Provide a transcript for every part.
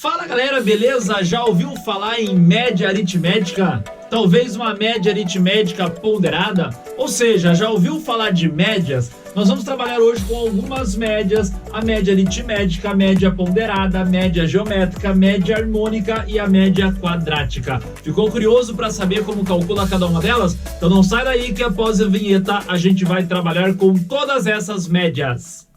Fala galera, beleza? Já ouviu falar em média aritmética? Talvez uma média aritmética ponderada? Ou seja, já ouviu falar de médias? Nós vamos trabalhar hoje com algumas médias: a média aritmética, a média ponderada, a média geométrica, a média harmônica e a média quadrática. Ficou curioso para saber como calcula cada uma delas? Então não sai daí que após a vinheta a gente vai trabalhar com todas essas médias.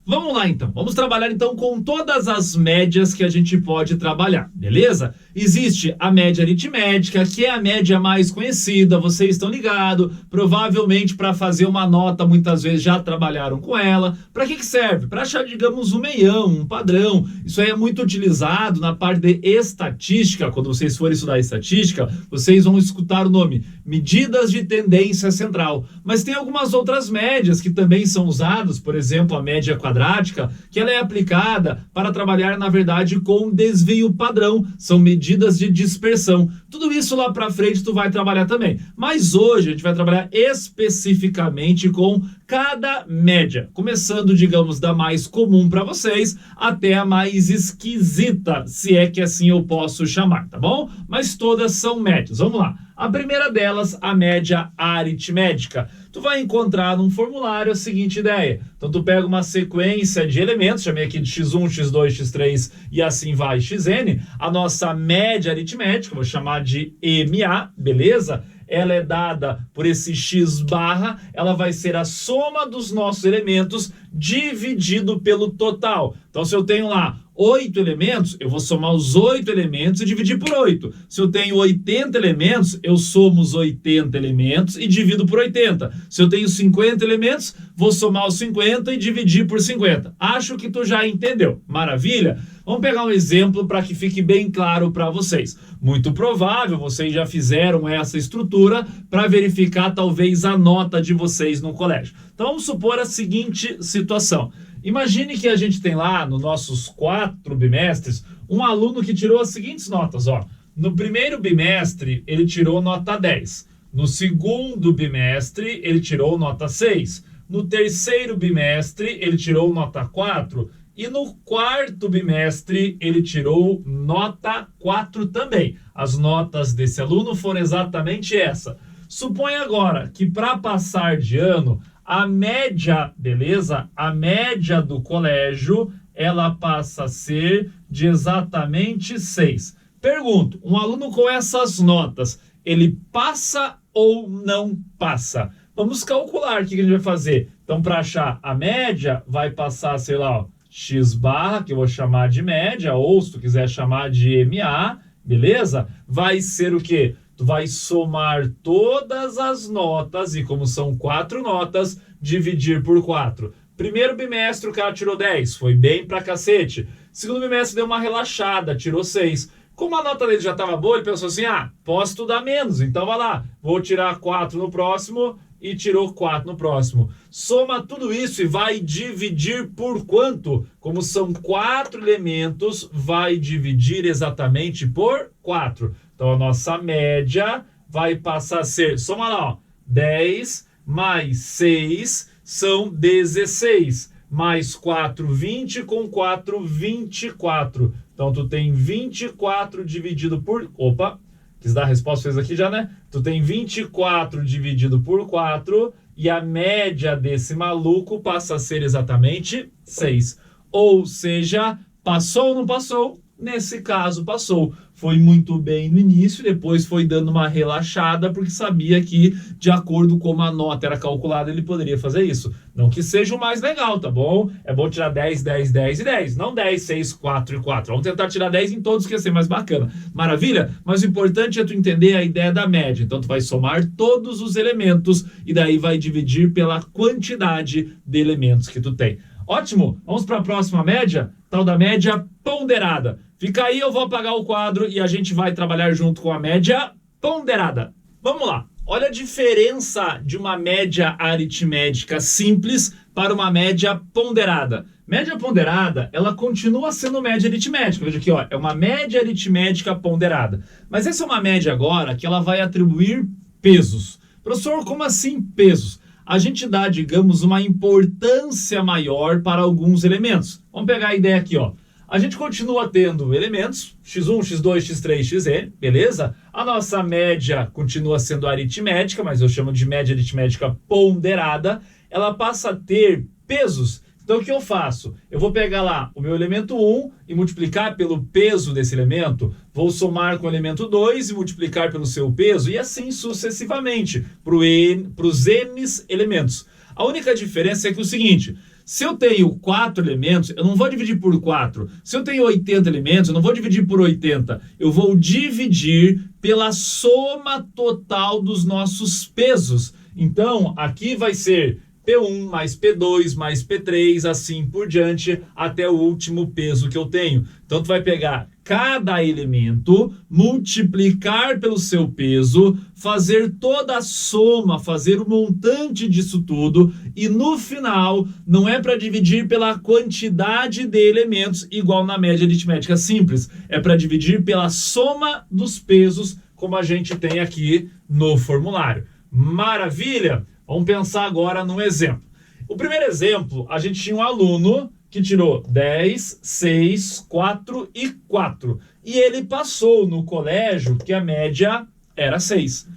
Vamos lá então, vamos trabalhar então com todas as médias que a gente pode trabalhar, beleza? Existe a média aritmética, que é a média mais conhecida, vocês estão ligados, provavelmente para fazer uma nota muitas vezes já trabalharam com ela. Para que serve? Para achar, digamos, um meião, um padrão. Isso aí é muito utilizado na parte de estatística. Quando vocês forem estudar estatística, vocês vão escutar o nome medidas de tendência central. Mas tem algumas outras médias que também são usadas, por exemplo, a média quadrática, que ela é aplicada para trabalhar, na verdade, com desvio padrão. São medidas de dispersão. Tudo isso lá para frente tu vai trabalhar também. Mas hoje a gente vai trabalhar especificamente com cada média, começando, digamos, da mais comum para vocês até a mais esquisita, se é que assim eu posso chamar, tá bom? Mas todas são médias. Vamos lá. A primeira delas, a média aritmética. Tu vai encontrar num formulário a seguinte ideia. Então tu pega uma sequência de elementos, chamei aqui de x1, x2, x3 e assim vai xn. A nossa média aritmética, vou chamar de MA, beleza? Ela é dada por esse x barra, ela vai ser a soma dos nossos elementos dividido pelo total. Então se eu tenho lá 8 elementos, eu vou somar os 8 elementos e dividir por 8. Se eu tenho 80 elementos, eu somo os 80 elementos e divido por 80. Se eu tenho 50 elementos, vou somar os 50 e dividir por 50. Acho que tu já entendeu. Maravilha? Vamos pegar um exemplo para que fique bem claro para vocês. Muito provável vocês já fizeram essa estrutura para verificar talvez a nota de vocês no colégio. Então vamos supor a seguinte situação. Imagine que a gente tem lá nos nossos 4 bimestres um aluno que tirou as seguintes notas, ó. No primeiro bimestre ele tirou nota 10. No segundo bimestre ele tirou nota 6. No terceiro bimestre ele tirou nota 4. E no quarto bimestre ele tirou nota 4 também. As notas desse aluno foram exatamente essa. Suponha agora que para passar de ano, a média, beleza? A média do colégio, ela passa a ser de exatamente 6. Pergunto, um aluno com essas notas, ele passa ou não passa? Vamos calcular o que a gente vai fazer. Então, para achar a média, vai passar, sei lá, ó, x barra, que eu vou chamar de média, ou se tu quiser chamar de MA, beleza? Vai ser o quê? Tu vai somar todas as notas, e como são 4 notas, dividir por 4. Primeiro bimestre o cara tirou 10, foi bem pra cacete. Segundo bimestre deu uma relaxada, tirou 6. Como a nota dele já estava boa, ele pensou assim, posso estudar menos, então vai lá, vou tirar 4 no próximo e tirou 4 no próximo. Soma tudo isso e vai dividir por quanto? Como são 4 elementos, vai dividir exatamente por 4. Então a nossa média vai passar a ser, soma lá, ó, 10 mais 6 são 16, mais 4, 20, com 4, 24. Então tu tem 24 dividido por... Opa, quis dar a resposta, fez aqui já, né? Tu tem 24 dividido por 4 e a média desse maluco passa a ser exatamente 6. Ou seja, passou ou não passou? Nesse caso, passou. Foi muito bem no início, depois foi dando uma relaxada, porque sabia que, de acordo com como a nota era calculada, ele poderia fazer isso. Não que seja o mais legal, tá bom? É bom tirar 10, 10, 10 e 10. Não 10, 6, 4 e 4. Vamos tentar tirar 10 em todos, que ia ser mais bacana. Maravilha? Mas o importante é tu entender a ideia da média. Então, tu vai somar todos os elementos e daí vai dividir pela quantidade de elementos que tu tem. Ótimo! Vamos para a próxima média, tal da média ponderada. Fica aí, eu vou apagar o quadro e a gente vai trabalhar junto com a média ponderada. Vamos lá. Olha a diferença de uma média aritmética simples para uma média ponderada. Média ponderada, ela continua sendo média aritmética. Veja aqui, ó, é uma média aritmética ponderada. Mas essa é uma média agora que ela vai atribuir pesos. Professor, como assim pesos? A gente dá, digamos, uma importância maior para alguns elementos. Vamos pegar a ideia aqui, ó. A gente continua tendo elementos, x1, x2, x3, xn, beleza? A nossa média continua sendo aritmética, mas eu chamo de média aritmética ponderada. Ela passa a ter pesos. Então, o que eu faço? Eu vou pegar lá o meu elemento 1 e multiplicar pelo peso desse elemento. Vou somar com o elemento 2 e multiplicar pelo seu peso. E assim sucessivamente, para os n elementos. A única diferença é que é o seguinte: se eu tenho 4 elementos, eu não vou dividir por 4. Se eu tenho 80 elementos, eu não vou dividir por 80. Eu vou dividir pela soma total dos nossos pesos. Então, aqui vai ser P1 mais P2 mais P3, assim por diante, até o último peso que eu tenho. Então, tu vai pegar cada elemento, multiplicar pelo seu peso, fazer toda a soma, fazer o montante disso tudo, e no final, não é para dividir pela quantidade de elementos, igual na média aritmética simples, é para dividir pela soma dos pesos, como a gente tem aqui no formulário. Maravilha? Vamos pensar agora num exemplo. O primeiro exemplo, a gente tinha um aluno que tirou 10, 6, 4 e 4. E ele passou no colégio que a média era 6.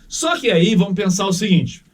Só que aí vamos pensar o seguinte: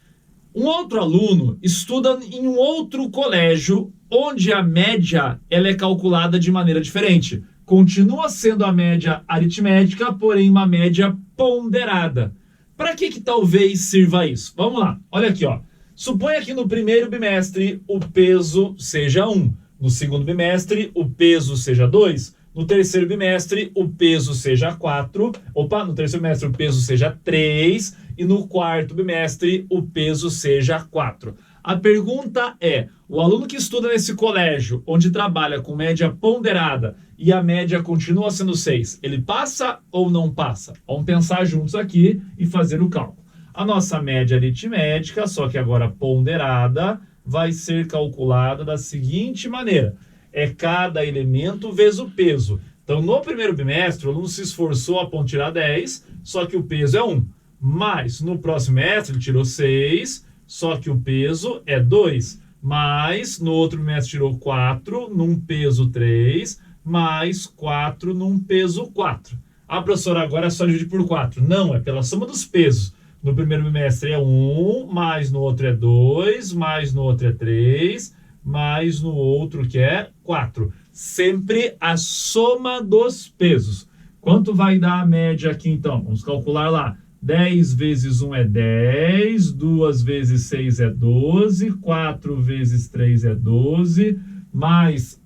um outro aluno estuda em um outro colégio onde a média ela é calculada de maneira diferente. Continua sendo a média aritmética, porém uma média ponderada. Para que talvez sirva isso? Vamos lá, olha aqui, ó. Suponha que no primeiro bimestre o peso seja 1, no segundo bimestre o peso seja 2, no terceiro bimestre o peso seja 4, no terceiro bimestre o peso seja 3 e no quarto bimestre o peso seja 4. A pergunta é: o aluno que estuda nesse colégio, onde trabalha com média ponderada e a média continua sendo 6, ele passa ou não passa? Vamos pensar juntos aqui e fazer o cálculo. A nossa média aritmética, só que agora ponderada, vai ser calculada da seguinte maneira: é cada elemento vezes o peso. Então, no primeiro bimestre, o aluno se esforçou a ponto de tirar 10, só que o peso é 1. Mas, no próximo bimestre, ele tirou 6, só que o peso é 2. Mas, no outro bimestre, tirou 4, num peso 3, mais 4 num peso 4. Ah, professor, agora é só dividir por 4. Não, é pela soma dos pesos. No primeiro bimestre é 1, mais no outro é 2, mais no outro é 3, mais no outro que é 4. Sempre a soma dos pesos. Quanto vai dar a média aqui então? Vamos calcular lá. 10 vezes 1 é 10, 2 vezes 6 é 12, 4 vezes 3 é 12, mais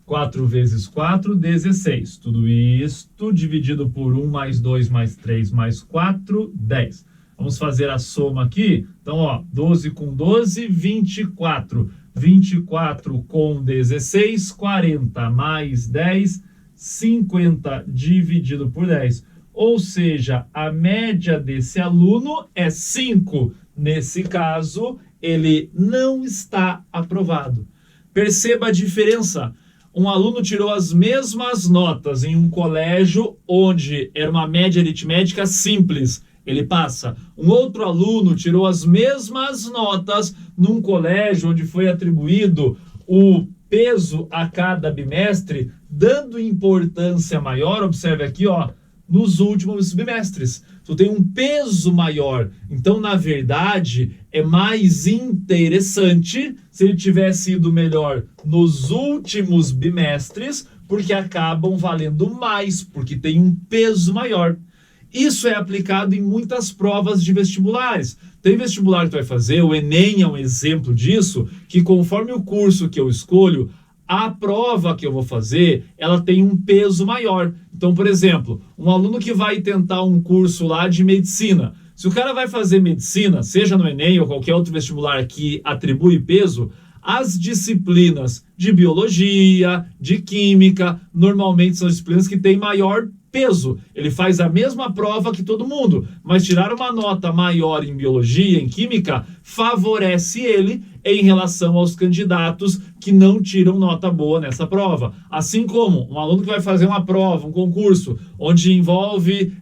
4 vezes 4, 16. Tudo isto dividido por 1 mais 2 mais 3 mais 4, 10. Vamos fazer a soma aqui. Então, ó, 12 com 12, 24. 24 com 16, 40 mais 10, 50 dividido por 10. Ou seja, a média desse aluno é 5. Nesse caso, ele não está aprovado. Perceba a diferença. Um aluno tirou as mesmas notas em um colégio onde era uma média aritmética simples. Ele passa. Um outro aluno tirou as mesmas notas num colégio onde foi atribuído o peso a cada bimestre, dando importância maior, observe aqui, ó, nos últimos bimestres. Tu tem um peso maior. Então, na verdade, é mais interessante se ele tivesse ido melhor nos últimos bimestres, porque acabam valendo mais, porque tem um peso maior. Isso é aplicado em muitas provas de vestibulares. Tem vestibular que tu vai fazer, o Enem é um exemplo disso, que conforme o curso que eu escolho, a prova que eu vou fazer, ela tem um peso maior. Então, por exemplo, um aluno que vai tentar um curso lá de medicina, se o cara vai fazer medicina, seja no Enem ou qualquer outro vestibular que atribui peso, as disciplinas de biologia, de química, normalmente são disciplinas que têm maior peso. Ele faz a mesma prova que todo mundo, mas tirar uma nota maior em biologia, em química, favorece ele em relação aos candidatos que não tiram nota boa nessa prova. Assim como um aluno que vai fazer uma prova, um concurso, onde envolve,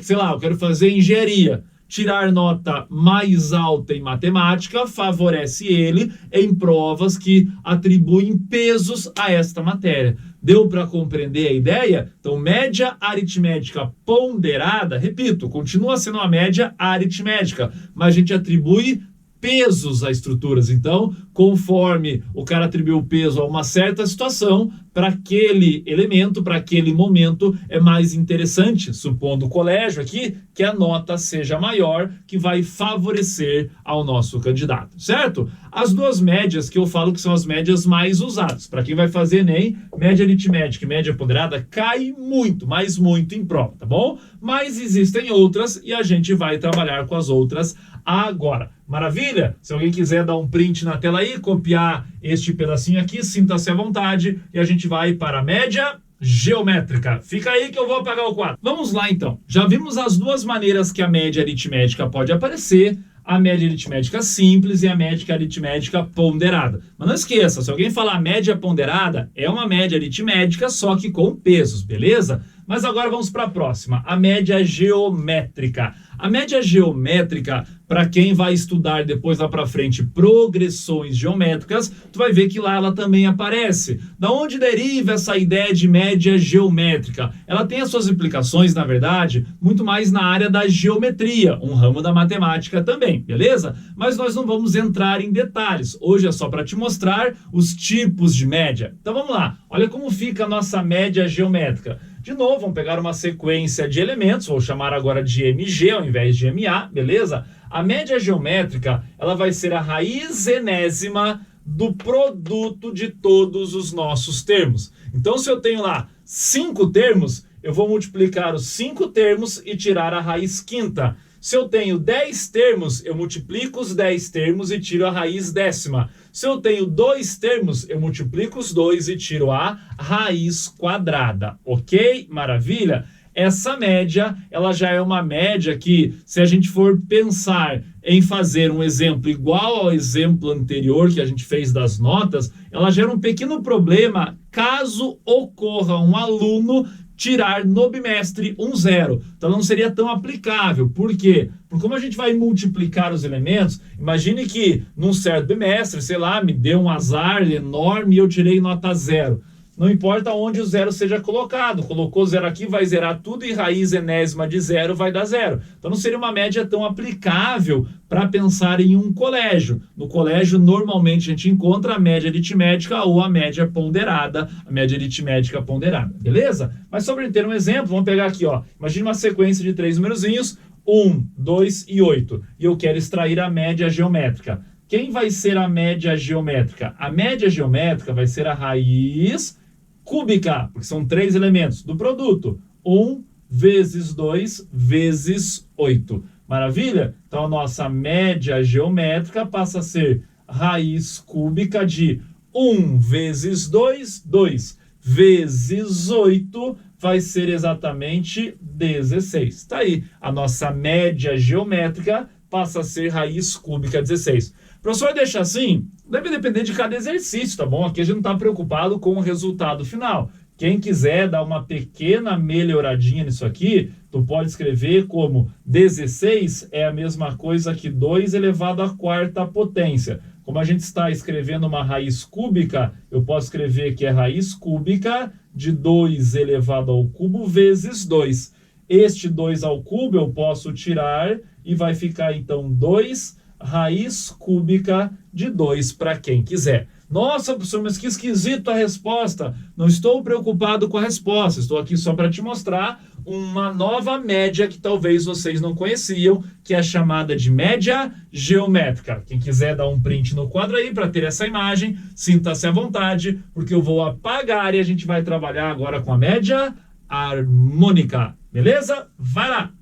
sei lá, eu quero fazer engenharia. Tirar nota mais alta em matemática favorece ele em provas que atribuem pesos a esta matéria. Deu para compreender a ideia? Então, média aritmética ponderada, repito, continua sendo uma média aritmética, mas a gente atribui pesos a estruturas. Então, conforme o cara atribuiu peso a uma certa situação, para aquele elemento, para aquele momento, é mais interessante, supondo o colégio aqui, que a nota seja maior, que vai favorecer ao nosso candidato, certo? As duas médias que eu falo que são as médias mais usadas. Para quem vai fazer ENEM, média aritmética e média ponderada cai muito, mas muito em prova, tá bom? Mas existem outras e a gente vai trabalhar com as outras agora. Maravilha? Se alguém quiser dar um print na tela aí, copiar este pedacinho aqui, sinta-se à vontade e a gente vai para a média geométrica. Fica aí que eu vou apagar o quadro. Vamos lá então. Já vimos as duas maneiras que a média aritmética pode aparecer, a média aritmética simples e a média aritmética ponderada. Mas não esqueça, se alguém falar média ponderada, é uma média aritmética, só que com pesos, beleza? Mas agora vamos para a próxima, a média geométrica. A média geométrica, para quem vai estudar depois lá para frente progressões geométricas, tu vai ver que lá ela também aparece. Da onde deriva essa ideia de média geométrica? Ela tem as suas implicações, na verdade, muito mais na área da geometria, um ramo da matemática também, beleza? Mas nós não vamos entrar em detalhes. Hoje é só para te mostrar os tipos de média. Então vamos lá, olha como fica a nossa média geométrica. De novo, vamos pegar uma sequência de elementos, vou chamar agora de MG ao invés de MA, beleza? A média geométrica, ela vai ser a raiz enésima do produto de todos os nossos termos. Então, se eu tenho lá 5 termos, eu vou multiplicar os 5 termos e tirar a raiz quinta. Se eu tenho 10 termos, eu multiplico os 10 termos e tiro a raiz décima. Se eu tenho 2 termos, eu multiplico os 2 e tiro a raiz quadrada. Ok? Maravilha? Essa média, ela já é uma média que, se a gente for pensar em fazer um exemplo igual ao exemplo anterior que a gente fez das notas, ela gera um pequeno problema caso ocorra um aluno tirar no bimestre 0. Então não seria tão aplicável. Por quê? Porque como a gente vai multiplicar os elementos, imagine que num certo bimestre, sei lá, me deu um azar enorme e eu tirei nota 0. Não importa onde o 0 seja colocado. Colocou 0 aqui, vai zerar tudo e raiz enésima de 0 vai dar 0. Então não seria uma média tão aplicável para pensar em um colégio. No colégio, normalmente, a gente encontra a média aritmética ou a média ponderada. A média aritmética ponderada, beleza? Mas só para ter um exemplo, vamos pegar aqui, ó. Imagine uma sequência de 3 numerozinhos, 1, 2 e 8. E eu quero extrair a média geométrica. Quem vai ser a média geométrica? A média geométrica vai ser a raiz cúbica, porque são 3 elementos do produto. 1 vezes 2 vezes 8. Maravilha? Então a nossa média geométrica passa a ser raiz cúbica de 1 vezes 2, 2 vezes 8 vai ser exatamente 16. Tá aí, a nossa média geométrica passa a ser raiz cúbica 16. O professor deixa assim, deve depender de cada exercício, tá bom? Aqui a gente não está preocupado com o resultado final. Quem quiser dar uma pequena melhoradinha nisso aqui, tu pode escrever como 16 é a mesma coisa que 2 elevado à quarta potência. Como a gente está escrevendo uma raiz cúbica, eu posso escrever que é raiz cúbica de 2 elevado ao cubo vezes 2. Este 2 ao cubo eu posso tirar e vai ficar então 2 raiz cúbica de 2 para quem quiser. Nossa, professor, mas que esquisito a resposta. Não estou preocupado com a resposta. Estou aqui só para te mostrar uma nova média que talvez vocês não conheciam, que é chamada de média geométrica. Quem quiser dar um print no quadro aí para ter essa imagem, sinta-se à vontade, porque eu vou apagar e a gente vai trabalhar agora com a média harmônica. Beleza? Vai lá!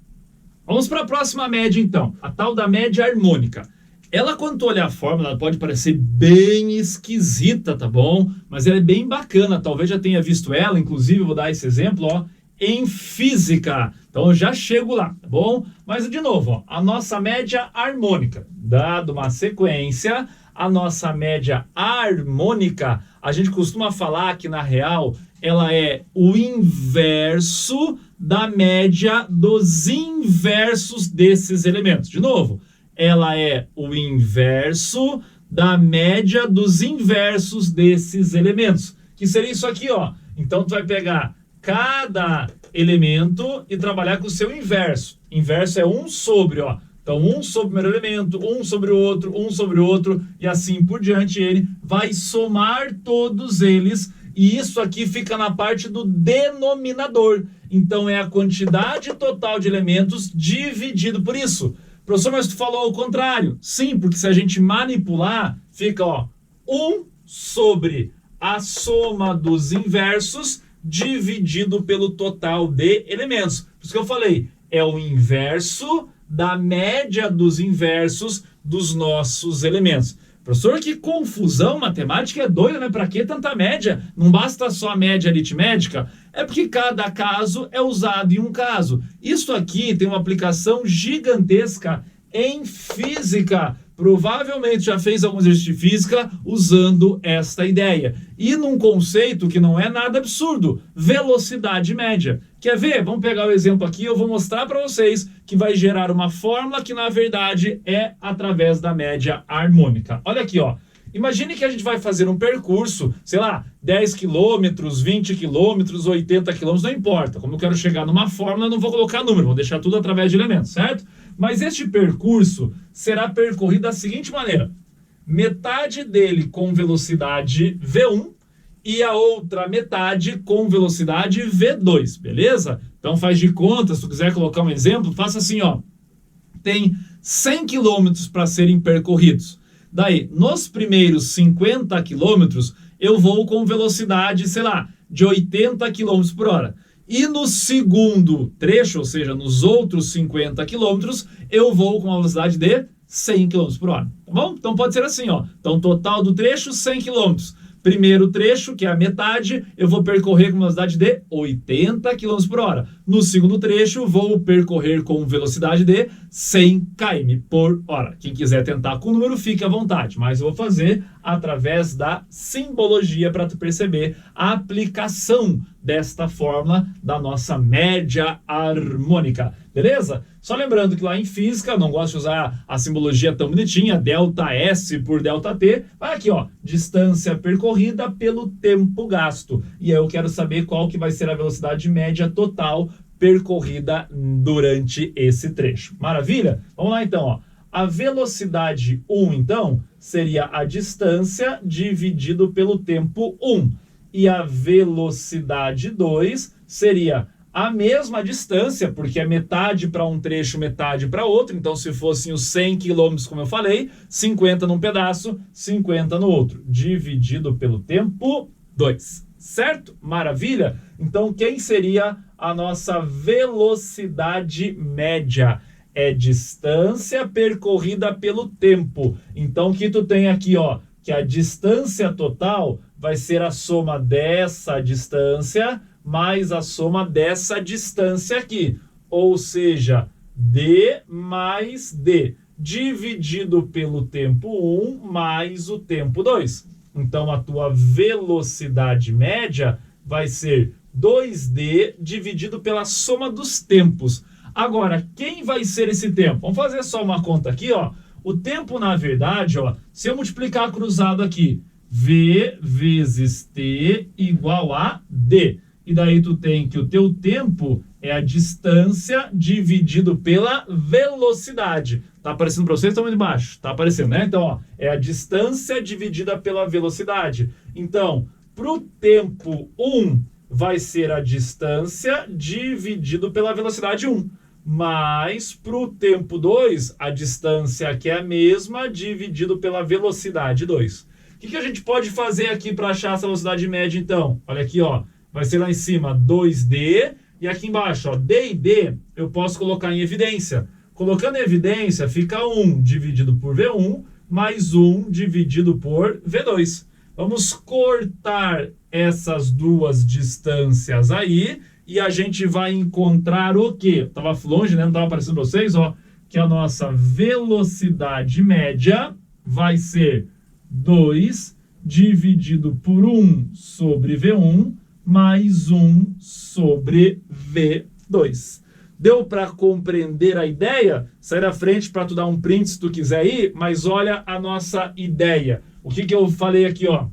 Vamos para a próxima média, então. A tal da média harmônica. Ela, quando tu olhar a fórmula, ela pode parecer bem esquisita, tá bom? Mas ela é bem bacana. Talvez já tenha visto ela. Inclusive, eu vou dar esse exemplo, ó. em física. Então eu já chego lá, tá bom? Mas de novo, ó, a nossa média harmônica, dado uma sequência, a nossa média harmônica, a gente costuma falar que na real ela é o inverso da média dos inversos desses elementos. De novo, ela é o inverso da média dos inversos desses elementos, que seria isso aqui, ó. Então tu vai pegar cada elemento e trabalhar com o seu inverso. Inverso é 1 sobre, ó. Então 1 sobre o primeiro elemento, 1 sobre o outro, 1 sobre o outro, e assim por diante. Ele vai somar todos eles, e isso aqui fica na parte do denominador. Então é a quantidade total de elementos dividido por isso. Professor, mas tu falou ao contrário. Sim, porque se a gente manipular, fica, ó, 1 sobre a soma dos inversos dividido pelo total de elementos. Por isso que eu falei, é o inverso da média dos inversos dos nossos elementos. Professor, que confusão, matemática é doida, né? Para que tanta média? Não basta só a média aritmética? É porque cada caso é usado em um caso. Isso aqui tem uma aplicação gigantesca em física. Provavelmente já fez algum exercício de física usando esta ideia. E num conceito que não é nada absurdo, velocidade média. Quer ver? Vamos pegar o exemplo aqui, eu vou mostrar para vocês que vai gerar uma fórmula que na verdade é através da média harmônica. Olha aqui, ó. Imagine que a gente vai fazer um percurso, sei lá, 10 quilômetros, 20 quilômetros, 80 quilômetros, não importa. Como eu quero chegar numa fórmula, eu não vou colocar número, vou deixar tudo através de elementos, certo? Mas este percurso será percorrido da seguinte maneira. Metade dele com velocidade V1 e a outra metade com velocidade V2, beleza? Então faz de conta, se tu quiser colocar um exemplo, faça assim, ó. Tem 100 quilômetros para serem percorridos. Daí, nos primeiros 50 quilômetros, eu vou com velocidade, sei lá, de 80 quilômetros por hora. E no segundo trecho, ou seja, nos outros 50 quilômetros, eu vou com uma velocidade de 100 quilômetros por hora. Tá bom? Então pode ser assim, ó. Então, total do trecho, 100 quilômetros. Primeiro trecho, que é a metade, eu vou percorrer com velocidade de 80 km por hora. No segundo trecho, vou percorrer com velocidade de 100 km por hora. Quem quiser tentar com o número, fique à vontade. Mas eu vou fazer através da simbologia para tu perceber a aplicação desta fórmula da nossa média harmônica. Beleza? Só lembrando que lá em física, eu não gosto de usar a simbologia tão bonitinha, ΔS por ΔT. Vai aqui, ó, distância percorrida pelo tempo gasto. E eu quero saber qual que vai ser a velocidade média total percorrida durante esse trecho. Maravilha? Vamos lá então, ó. A velocidade 1, então, seria a distância dividido pelo tempo 1. E a velocidade 2 seria a mesma distância, porque é metade para um trecho, metade para outro. Então, se fossem os 100 km, como eu falei, 50 num pedaço, 50 no outro, dividido pelo tempo 2. Certo? Maravilha? Então, quem seria a nossa velocidade média? É distância percorrida pelo tempo. Então, o que tu tem aqui, ó, que a distância total vai ser a soma dessa distância mais a soma dessa distância aqui. Ou seja, D mais D, dividido pelo tempo 1 mais o tempo 2. Então, a tua velocidade média vai ser 2D dividido pela soma dos tempos. Agora, quem vai ser esse tempo? Vamos fazer só uma conta aqui, ó. O tempo, na verdade, ó, se eu multiplicar cruzado aqui, V vezes T igual a D. E daí tu tem que o teu tempo é a distância dividido pela velocidade. Tá aparecendo para vocês? Estão muito embaixo. Tá aparecendo, né? Então, ó, é a distância dividida pela velocidade. Então, para o tempo 1, vai ser a distância dividido pela velocidade 1. Mas para o tempo 2, a distância que é a mesma dividido pela velocidade 2. O que a gente pode fazer aqui para achar essa velocidade média, então? Olha aqui, ó. Vai ser lá em cima 2D e aqui embaixo, ó, D e D eu posso colocar em evidência. Colocando em evidência, fica 1 dividido por V1 mais 1 dividido por V2. Vamos cortar essas duas distâncias aí e a gente vai encontrar o quê? Tava longe, né? Não estava aparecendo para vocês, ó. Que a nossa velocidade média vai ser 2 dividido por 1 sobre V1 mais 1 sobre V2. Deu para compreender a ideia? Sai da frente para tu dar um print se tu quiser ir, mas olha a nossa ideia. O que eu falei aqui, ó?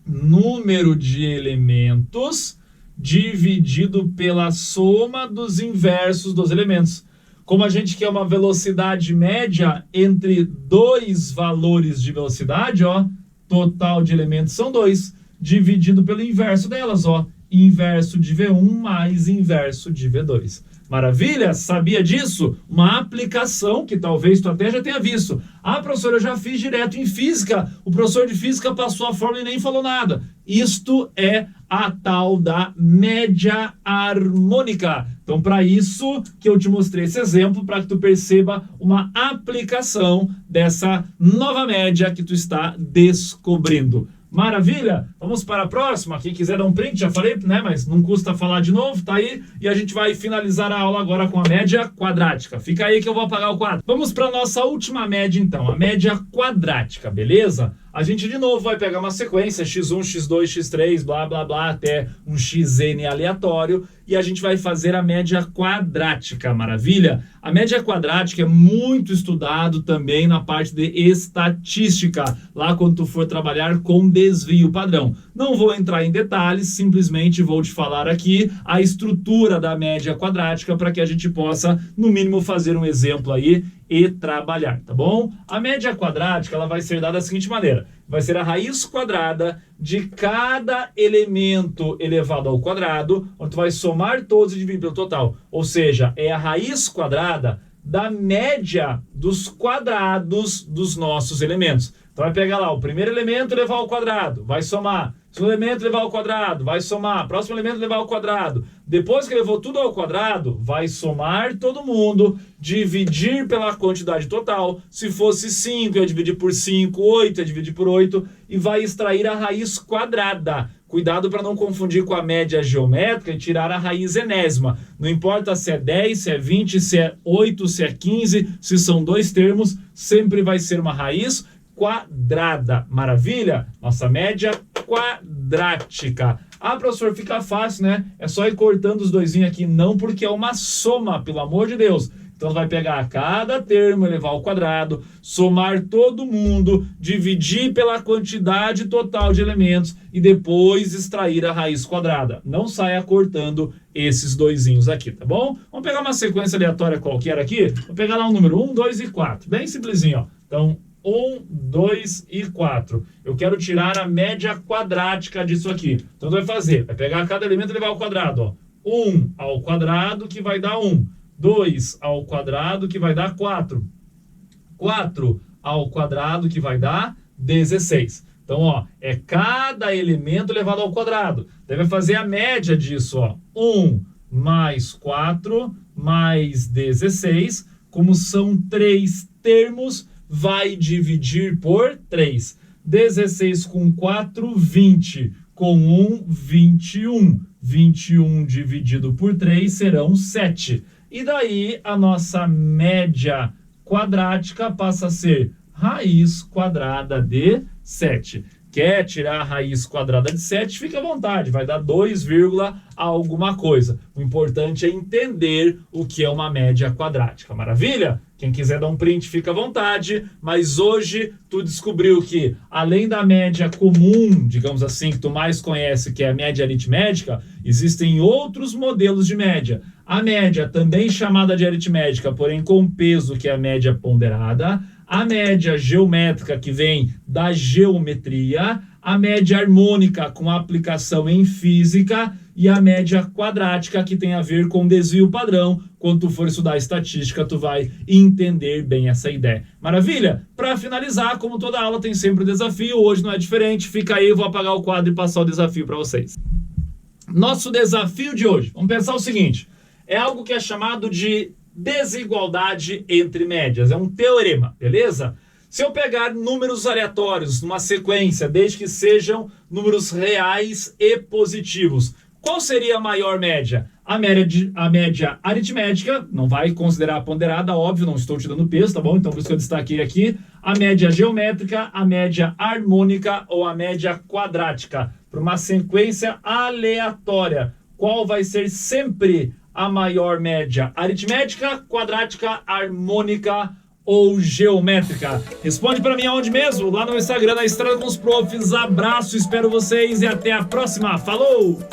Número de elementos dividido pela soma dos inversos dos elementos. Como a gente quer uma velocidade média entre dois valores de velocidade, ó, total de elementos são 2, dividido pelo inverso delas, ó, inverso de V1 mais inverso de V2. Maravilha? Sabia disso? Uma aplicação que talvez tu até já tenha visto. Ah, professor, eu já fiz direto em física. O professor de física passou a fórmula e nem falou nada. Isto é a tal da média harmônica. Então, para isso que eu te mostrei esse exemplo, para que tu perceba uma aplicação dessa nova média que tu está descobrindo. Maravilha? Vamos para a próxima. Quem quiser dar um print, já falei, né? Mas não custa falar de novo, tá aí. E a gente vai finalizar a aula agora com a média quadrática. Fica aí que eu vou apagar o quadro. Vamos para a nossa última média, então. A média quadrática, beleza? A gente, de novo, vai pegar uma sequência, x1, x2, x3, blá, blá, blá, até um xn aleatório. E a gente vai fazer a média quadrática, maravilha? A média quadrática é muito estudado também na parte de estatística, lá quando tu for trabalhar com desvio padrão. Não vou entrar em detalhes, simplesmente vou te falar aqui a estrutura da média quadrática para que a gente possa, no mínimo, fazer um exemplo aí e trabalhar, tá bom? A média quadrática ela vai ser dada da seguinte maneira. Vai ser a raiz quadrada de cada elemento elevado ao quadrado, onde tu vai somar todos e dividir pelo total. Ou seja, é a raiz quadrada da média dos quadrados dos nossos elementos. Então vai pegar lá o primeiro elemento levar ao quadrado, vai somar. Segundo elemento levar ao quadrado, vai somar. Próximo elemento levar ao quadrado. Depois que levou tudo ao quadrado, vai somar todo mundo, dividir pela quantidade total. Se fosse 5, eu dividir por 5, 8, eu dividir por 8 e vai extrair a raiz quadrada. Cuidado para não confundir com a média geométrica e tirar a raiz enésima. Não importa se é 10, se é 20, se é 8, se é 15, se são dois termos, sempre vai ser uma raiz quadrada. Maravilha? Nossa média quadrática. Ah, professor, fica fácil, né? É só ir cortando os doisinhos aqui. Não, porque é uma soma, pelo amor de Deus. Então, vai pegar cada termo, elevar ao quadrado, somar todo mundo, dividir pela quantidade total de elementos e depois extrair a raiz quadrada. Não saia cortando esses doisinhos aqui, tá bom? Vamos pegar uma sequência aleatória qualquer aqui. Vou pegar lá um número 1, 2 e 4. Bem simplesinho, ó. Então, 1, 2 e 4. Eu quero tirar a média quadrática disso aqui. Então, vai fazer, vai pegar cada elemento e levar ao quadrado, ó. 1 ao quadrado, que vai dar 1. 2 ao quadrado, que vai dar 4. 4 ao quadrado, que vai dar 16. Então, ó, é cada elemento elevado ao quadrado. Deve fazer a média disso, ó. 1 mais 4 mais 16. Como são 3 termos, vai dividir por 3. 16 com 4, 20. Com 1, 21. 21 dividido por 3 serão 7. E daí a nossa média quadrática passa a ser raiz quadrada de 7. Quer tirar a raiz quadrada de 7? Fica à vontade, vai dar 2, alguma coisa. O importante é entender o que é uma média quadrática. Maravilha? Quem quiser dar um print, fica à vontade. Mas hoje tu descobriu que, além da média comum, digamos assim, que tu mais conhece, que é a média aritmética, existem outros modelos de média. A média, também chamada de aritmética, porém com peso, que é a média ponderada. A média geométrica, que vem da geometria. A média harmônica, com aplicação em física. E a média quadrática, que tem a ver com desvio padrão. Quando tu for estudar estatística, tu vai entender bem essa ideia. Maravilha? Para finalizar, como toda aula tem sempre um desafio, hoje não é diferente. Fica aí, eu vou apagar o quadro e passar o desafio para vocês. Nosso desafio de hoje, vamos pensar o seguinte, é algo que é chamado de desigualdade entre médias. É um teorema, beleza? Se eu pegar números aleatórios numa sequência, desde que sejam números reais e positivos, qual seria a maior média? A média aritmética, não vai considerar ponderada, óbvio, não estou te dando peso, tá bom? Então por isso que eu destaquei aqui. A média geométrica, a média harmônica ou a média quadrática. Para uma sequência aleatória, qual vai ser sempre a maior média? Aritmética, quadrática, harmônica ou geométrica? Responde para mim aonde mesmo? Lá no Instagram, na Estrada com os Profs. Abraço, espero vocês e até a próxima. Falou!